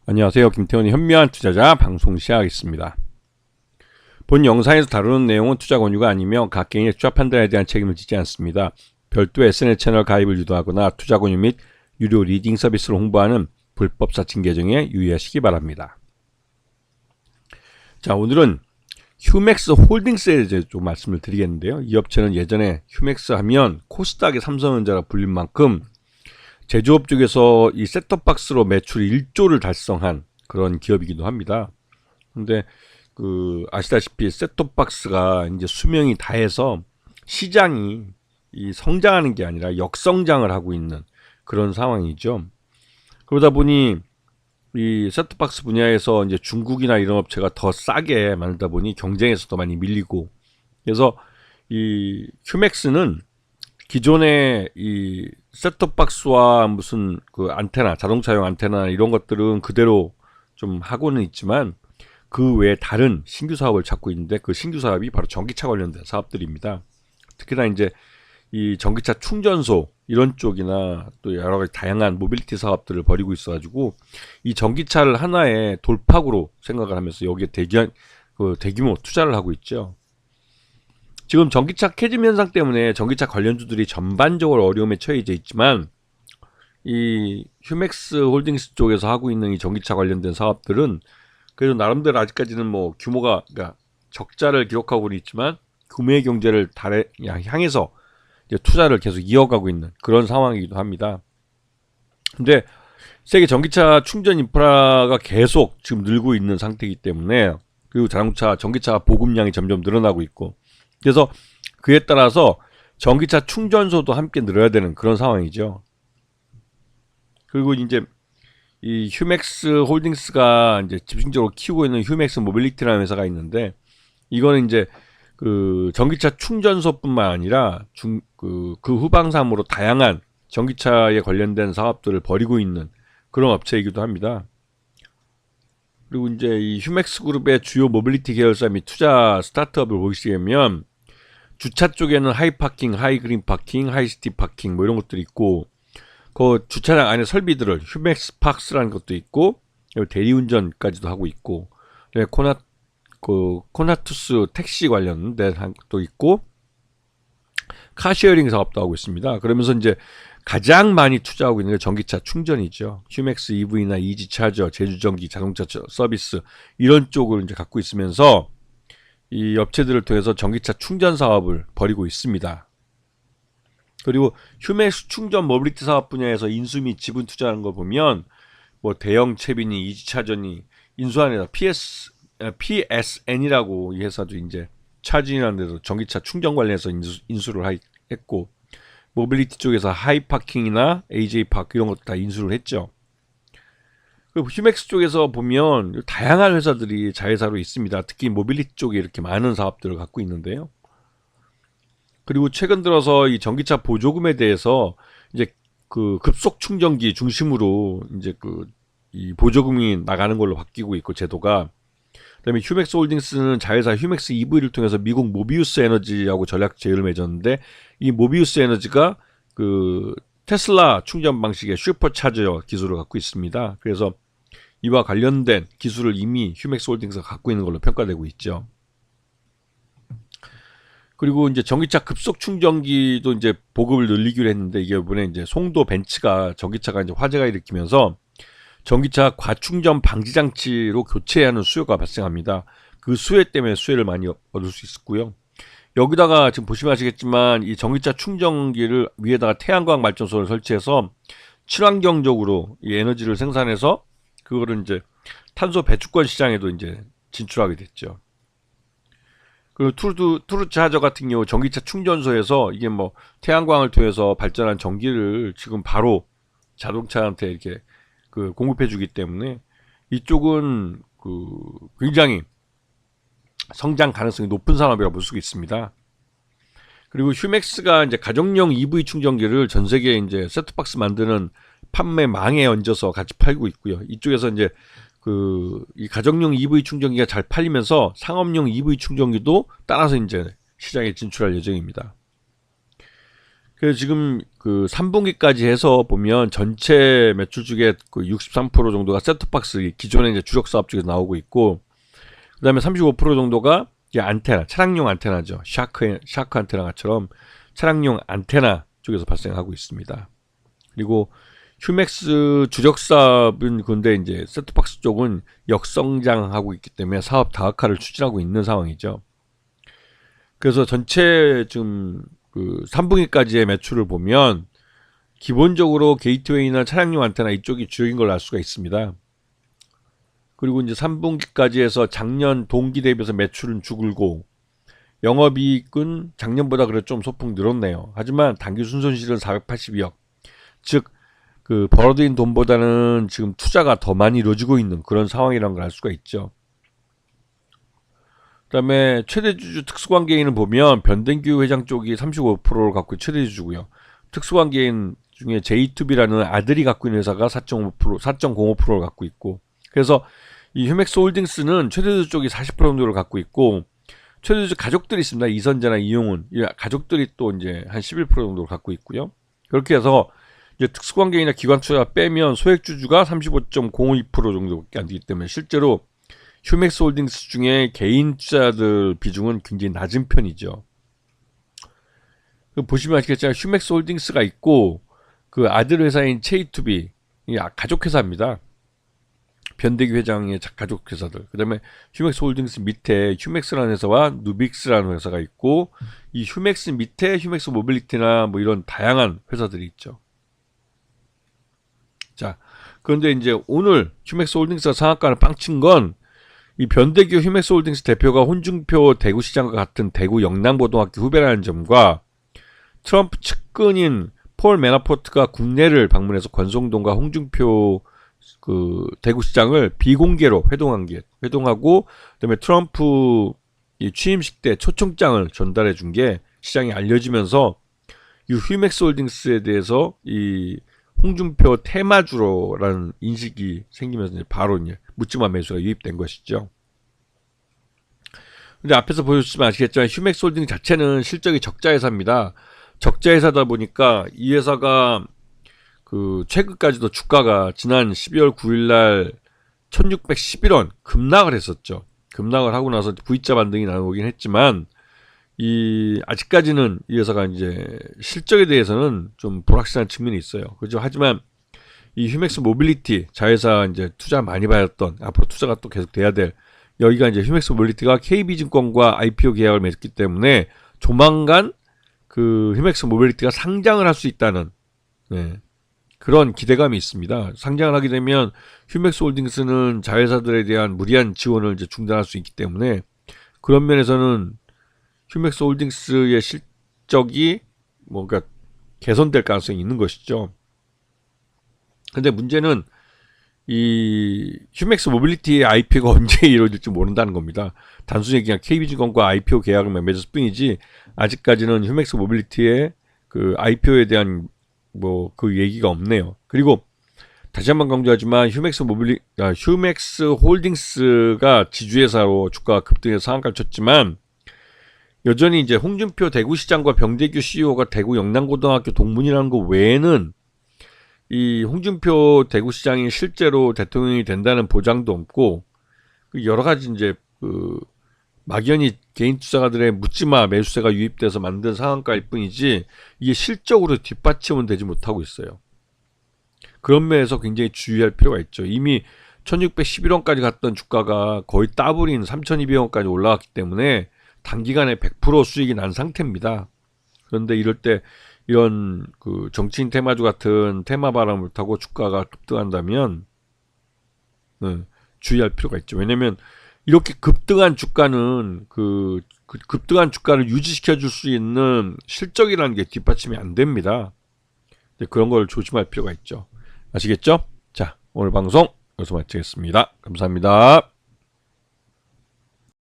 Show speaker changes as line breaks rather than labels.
안녕하세요. 김태원의 현명한 투자자 방송 시작하겠습니다. 본 영상에서 다루는 내용은 투자 권유가 아니며 각 개인의 투자 판단에 대한 책임을 지지 않습니다. 별도 SNS 채널 가입을 유도하거나 투자 권유 및 유료 리딩 서비스를 홍보하는 불법 사칭 계정에 유의하시기 바랍니다. 자, 오늘은 휴맥스 홀딩스에 대해 좀 말씀을 드리겠는데요. 이 업체는 예전에 휴맥스 하면 코스닥의 삼성전자라 불린 만큼 제조업 쪽에서 이 셋톱박스로 매출 1조를 달성한 그런 기업이기도 합니다. 근데 아시다시피 셋톱박스가 이제 수명이 다해서 시장이 이 성장하는 게 아니라 역성장을 하고 있는 그런 상황이죠. 그러다 보니 이 셋톱박스 분야에서 이제 중국이나 이런 업체가 더 싸게 만들다 보니 경쟁에서 더 많이 밀리고, 그래서 이 휴맥스는 기존의 이 셋톱박스와 무슨 그 안테나, 자동차용 안테나 이런 것들은 그대로 좀 하고는 있지만 그 외에 다른 신규 사업을 찾고 있는데, 그 신규 사업이 바로 전기차 관련된 사업들입니다. 특히나 이제 이 전기차 충전소 이런 쪽이나 또 여러 가지 다양한 모빌리티 사업들을 벌이고 있어가지고 이 전기차를 하나의 돌파구로 생각을 하면서 여기에 대규모 투자를 하고 있죠. 지금 전기차 캐즘 현상 때문에 전기차 관련주들이 전반적으로 어려움에 처해져 있지만, 이 휴맥스 홀딩스 쪽에서 하고 있는 이 전기차 관련된 사업들은 그래도 나름대로 아직까지는 뭐 규모가, 그러니까 적자를 기록하고 있지만 구매 경제를 향해서 이제 투자를 계속 이어가고 있는 그런 상황이기도 합니다. 근데 세계 전기차 충전 인프라가 계속 지금 늘고 있는 상태이기 때문에, 그리고 전기차 보급량이 점점 늘어나고 있고, 그래서 그에 따라서 전기차 충전소도 함께 늘어야 되는 그런 상황이죠. 그리고 이제 이 휴맥스 홀딩스가 이제 집중적으로 키우고 있는 휴맥스 모빌리티라는 회사가 있는데, 이거는 이제 그 전기차 충전소뿐만 아니라 그 후방삼으로 다양한 전기차에 관련된 사업들을 벌이고 있는 그런 업체이기도 합니다. 그리고 이제 이 휴맥스 그룹의 주요 모빌리티 계열사 및 투자 스타트업을 보시게 되면, 주차 쪽에는 하이파킹, 하이그린 파킹, 하이시티 파킹 뭐 이런 것들이 있고, 그 주차장 안에 설비들을 휴맥스 박스라는 것도 있고, 대리운전까지도 하고 있고, 코나투스 택시 관련된 것도 있고, 카쉐어링 사업도 하고 있습니다. 그러면서 이제 가장 많이 투자하고 있는 게 전기차 충전이죠. 휴맥스 EV나 이지 차저, 제주전기 자동차 서비스 이런 쪽을 이제 갖고 있으면서 이 업체들을 통해서 전기차 충전 사업을 벌이고 있습니다. 그리고 휴맥스 충전 모빌리티 사업 분야에서 인수 및 지분 투자하는 거 보면, 뭐 대형 채비니 이지차전이 인수한에다 PSN이라고 이 회사도 이제 차진이라는 데서 전기차 충전 관련해서 인수를 했고, 모빌리티 쪽에서 하이파킹이나 AJ파크 이런 것도 다 인수를 했죠. 그리고 휴맥스 쪽에서 보면 다양한 회사들이 자회사로 있습니다. 특히 모빌리티 쪽에 이렇게 많은 사업들을 갖고 있는데요. 그리고 최근 들어서 이 전기차 보조금에 대해서 이제 그 급속 충전기 중심으로 이제 이 보조금이 나가는 걸로 바뀌고 있고, 제도가. 그다음에 휴맥스 홀딩스는 자회사 휴맥스 EV를 통해서 미국 모비우스 에너지하고 전략 제휴를 맺었는데, 이 모비우스 에너지가 그 테슬라 충전 방식의 슈퍼차저 기술을 갖고 있습니다. 그래서 이와 관련된 기술을 이미 휴맥스 홀딩스가 갖고 있는 걸로 평가되고 있죠. 그리고 이제 전기차 급속 충전기도 이제 보급을 늘리기로 했는데, 이게 이번에 이제 송도 벤츠가 전기차가 이제 화재가 일으키면서 전기차 과충전 방지 장치로 교체해야 하는 수요가 발생합니다. 그 수요 때문에 수혜를 많이 얻을 수 있고요. 여기다가 지금 보시면 아시겠지만 이 전기차 충전기를 위에다가 태양광 발전소를 설치해서 친환경적으로 이 에너지를 생산해서 그거를 이제 탄소 배출권 시장에도 이제 진출하게 됐죠. 그리고 투르차저 같은 경우 전기차 충전소에서 이게 뭐 태양광을 통해서 발전한 전기를 지금 바로 자동차한테 이렇게 공급해 주기 때문에 이쪽은 굉장히 성장 가능성이 높은 산업이라고 볼 수 있습니다. 그리고 휴맥스가 이제 가정용 EV 충전기를 전 세계에 이제 셋톱박스 만드는 판매망에 얹어서 같이 팔고 있고요. 이쪽에서 이제 이 가정용 EV 충전기가 잘 팔리면서 상업용 EV 충전기도 따라서 이제 시장에 진출할 예정입니다. 그래서 지금 그 3분기까지 해서 보면 전체 매출 중에 그 63% 정도가 셋톱박스, 기존에 이제 주력 사업 쪽에서 나오고 있고, 그 다음에 35% 정도가 이제 안테나, 차량용 안테나죠. 샤크 안테나처럼 차량용 안테나 쪽에서 발생하고 있습니다. 그리고 휴맥스 주력 사업은 근데 이제 셋톱박스 쪽은 역성장하고 있기 때문에 사업 다각화를 추진하고 있는 상황이죠. 그래서 전체 지금 그 3분기까지의 매출을 보면 기본적으로 게이트웨이나 차량용 안테나 이쪽이 주력인 걸 알 수가 있습니다. 그리고 이제 3분기까지 해서 작년 동기 대비해서 매출은 줄고 영업이익은 작년보다 그래도 좀 소폭 늘었네요. 하지만 당기 순손실은 482억. 즉 그 벌어들인 돈보다는 지금 투자가 더 많이 이루어지고 있는 그런 상황이라는 걸 알 수가 있죠. 그다음에 최대주주 특수관계인을 보면 변댕규 회장 쪽이 35%를 갖고 최대주주고요. 특수관계인 중에 J2B라는 아들이 갖고 있는 회사가 4.05%를 갖고 있고, 그래서 이 휴맥스 홀딩스는 최대주주 쪽이 40% 정도를 갖고 있고, 최대주주 가족들이 있습니다. 이선재나 이용훈, 이 가족들이 또 이제 한 11% 정도를 갖고 있고요. 그렇게 해서 이제 특수관계인이나 기관 투자 빼면 소액주주가 35.02% 정도밖에 안 되기 때문에 실제로 휴맥스 홀딩스 중에 개인 투자들 비중은 굉장히 낮은 편이죠. 보시면 아시겠지만 휴맥스 홀딩스가 있고 그 아들 회사인 J2B, 가족 회사입니다. 변대기 회장의 가족 회사들. 그다음에 휴맥스 홀딩스 밑에 휴맥스라는 회사와 누빅스라는 회사가 있고, 이 휴맥스 밑에 휴맥스 모빌리티나 뭐 이런 다양한 회사들이 있죠. 자, 그런데 이제 오늘 휴맥스 홀딩스가 상한가를 빵친 건 이 변대규 휴맥스 홀딩스 대표가 홍준표 대구시장과 같은 대구 영남고등학교 후배라는 점과 트럼프 측근인 폴 매나포트가 국내를 방문해서 권성동과 홍준표 그 대구시장을 비공개로 회동하고 그다음에 트럼프 이 취임식 때 초청장을 전달해 준 게 시장에 알려지면서 이 휴맥스 홀딩스에 대해서 이 홍준표 테마주로라는 인식이 생기면서 이제 바로 이제 묻지마 매수가 유입된 것이죠. 근데 앞에서 보셨지만 아시겠지만 휴맥스 홀딩 자체는 실적이 적자 회사입니다. 적자 회사다 보니까 이 회사가 그 최근까지도 주가가 지난 12월 9일 날 1611원 급락을 했었죠. 급락을 하고 나서 V자 반등이 나오긴 했지만 아직까지는 이 회사가 이제 실적에 대해서는 좀 불확실한 측면이 있어요. 그죠? 하지만 이 휴맥스 모빌리티 자회사 이제 투자 많이 받았던, 앞으로 투자가 또 계속 돼야 될, 여기가 이제 휴맥스 모빌리티가 KB증권과 IPO 계약을 맺었기 때문에 조만간 그 휴맥스 모빌리티가 상장을 할 수 있다는 그런 기대감이 있습니다. 상장을 하게 되면 휴맥스 홀딩스는 자회사들에 대한 무리한 지원을 이제 중단할 수 있기 때문에 그런 면에서는 휴맥스 홀딩스의 실적이 뭔가 개선될 가능성이 있는 것이죠. 근데 문제는 이 휴맥스 모빌리티의 IPO가 언제 이루어질지 모른다는 겁니다. 단순히 그냥 KB증권과 IPO 계약을 맺었을 뿐이지 아직까지는 휴맥스 모빌리티의 그 IPO에 대한 뭐 그 얘기가 없네요. 그리고 다시 한번 강조하지만 휴맥스 홀딩스가 지주회사로 주가가 급등해서 상한가를 쳤지만 여전히 이제 홍준표 대구시장과 병대규 CEO가 대구 영남고등학교 동문이라는 거 외에는 이 홍준표 대구시장이 실제로 대통령이 된다는 보장도 없고 여러 가지 이제 그 막연히 개인 투자가들의 묻지마 매수세가 유입돼서 만든 상한가일 뿐이지 이게 실적으로 뒷받침은 되지 못하고 있어요. 그런 면에서 굉장히 주의할 필요가 있죠. 이미 1611원까지 갔던 주가가 거의 따블인 3200원까지 올라갔기 때문에 단기간에 100% 수익이 난 상태입니다. 그런데 이럴 때 이런 그 정치인 테마주 같은 테마 바람을 타고 주가가 급등한다면 주의할 필요가 있죠. 왜냐하면 이렇게 급등한 주가는 그 급등한 주가를 유지시켜 줄 수 있는 실적이라는 게 뒷받침이 안 됩니다. 그런 걸 조심할 필요가 있죠. 아시겠죠? 자, 오늘 방송 여기서 마치겠습니다. 감사합니다.